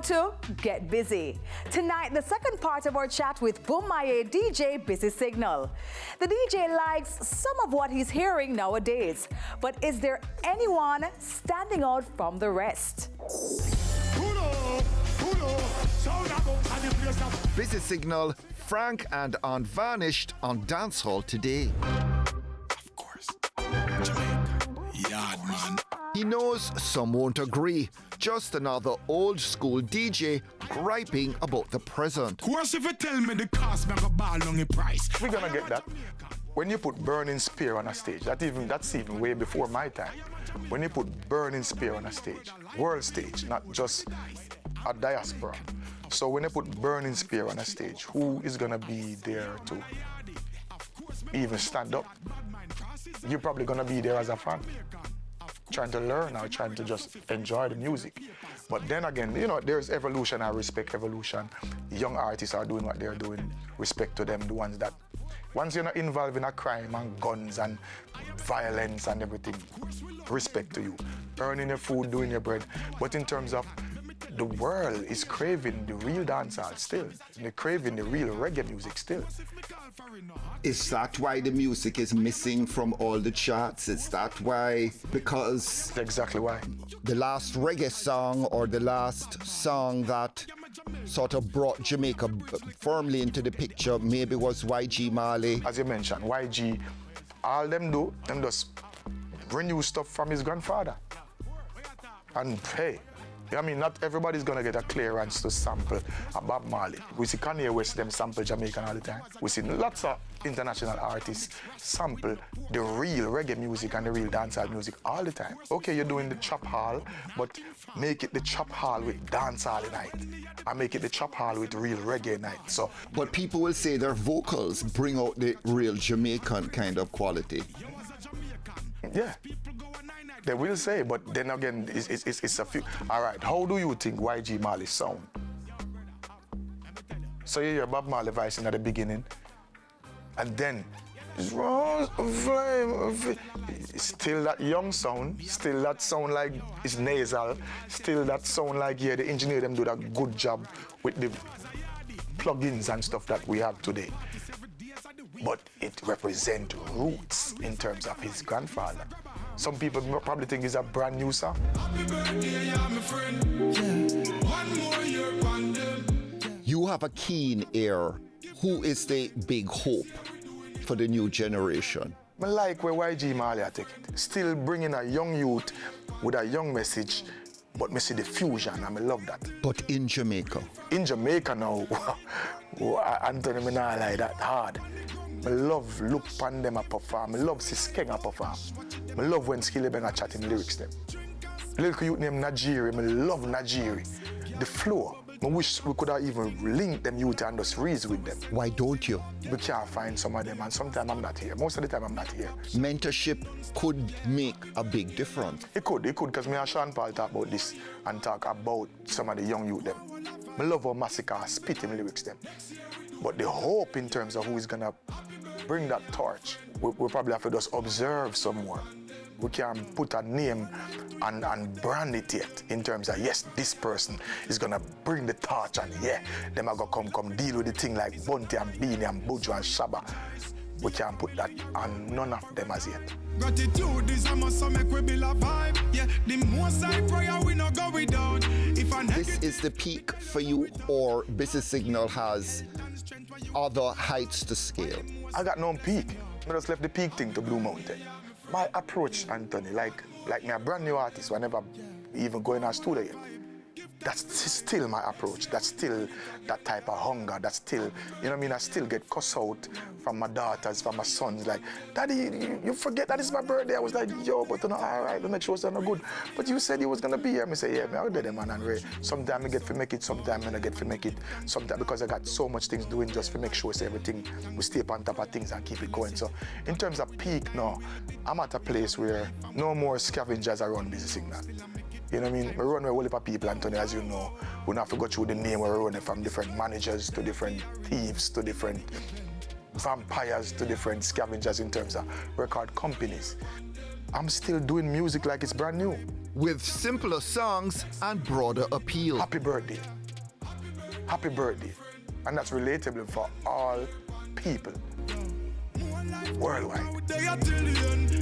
to Get Busy. Tonight, the second part of our chat with Bumaye DJ Busy Signal. The DJ likes some of what he's hearing nowadays, but is there anyone standing out from the rest? Busy Signal, Frank and Unvanished on dancehall today. Of course, Jamaica, yard man. He knows some won't agree. Just another old school DJ griping about the present. Course, if you tell me the cost, I go ball on the price. We're gonna get that. When you put Burning Spear on a stage, that's even way before my time. When you put Burning Spear on a stage, world stage, not just a diaspora. So when you put Burning Spear on a stage, who is gonna be there to even stand up? You're probably gonna be there as a fan, trying to learn or trying to just enjoy the music. But then again, you know, there's evolution. I respect evolution. Young artists are doing what they're doing. Respect to them, the ones that, once you're not involved in a crime and guns and violence and everything, respect to you. Earning your food, doing your bread. But in terms of the world is craving the real dancehall still. They're craving the real reggae music still. Is that why the music is missing from all the charts? Is that why? Because That's exactly why. the last reggae song or the last song that sort of brought Jamaica firmly into the picture maybe was YG Marley. As you mentioned, YG, all them just renew stuff from his grandfather. And hey, I mean, not everybody's gonna get a clearance to sample a Bob Marley. We see Kanye West them sample Jamaican all the time. We see lots of international artists sample the real reggae music and the real dancehall music all the time. Okay, you're doing the chop hall, but make it the chop hall with dancehall night. And make it the chop hall with real reggae night. So, But people will say their vocals bring out the real Jamaican kind of quality. yeah, they will say, but then again, it's a few. All right, how do you think YG Marley sound? So you hear Bob Marley voice in at the beginning, and then it's still that young sound, still that sound like it's nasal, still that sound like, yeah, the engineer them do that good job with the plugins and stuff that we have today. But it represents roots in terms of his grandfather. Some people probably think it's a brand new song. Happy birthday, yeah, my friend. Yeah. One more year pandem. You have a keen ear. Who is the big hope for the new generation? I like where YG Marley are taking it. Still bringing a young youth with a young message, but me see the fusion, and I love that. But in Jamaica? In Jamaica now, Anthony, me not like that hard. I love look pan them a perform. I love see Skeng a perform. I love when Skilly Bang a chat in lyrics them. Little youth named Najiri, I love Najiri. The flow. I wish we could have even linked them youth and just reason with them. Why don't you? We can't find some of them, and sometimes I'm not here. Most of the time I'm not here. Mentorship could make a big difference. It could, because me and Sean Paul talk about this and talk about some of the young youth them. I love how Massacre spit in lyrics them. But the hope in terms of who is gonna bring that torch, we probably have to just observe some more. We can put a name and brand it yet in terms of, yes, this person is gonna bring the torch, and yeah, them are gonna come deal with the thing like Bunty and Beanie and Buju and Shabba. We can't put that on none of them as yet. Gratitude is a must, so make we build a vibe. Yeah, the most I prayer we not go without. If I This is the peak for you, or Busy Signal has other heights to scale? I got no peak. I just left the peak thing to Blue Mountain. My approach, Anthony, like me a brand new artist who I never even go in our studio yet. That's still my approach. That's still that type of hunger. That's still, you know what I mean? I still get cussed out from my daughters, from my sons. Like, Daddy, you forget that it's my birthday. I was like, yo, but you know, all right, to make sure it's not good. But you said you was gonna be here. I say, yeah, I'll do them, man. And sometimes I get to make it, sometimes I don't get to make it. Sometimes because I got so much things doing just to make sure so everything, we stay up on top of things and keep it going. So in terms of peak, no, I'm at a place where no more scavengers around Busy Signal. You know what I mean? We run with a whole heap of people, Anthony, as you know. We don't have to go through the name. We're running from different managers to different thieves to different vampires to different scavengers in terms of record companies. I'm still doing music like it's brand new. With simpler songs and broader appeal. Happy birthday. Happy birthday. And that's relatable for all people worldwide. They are till the end.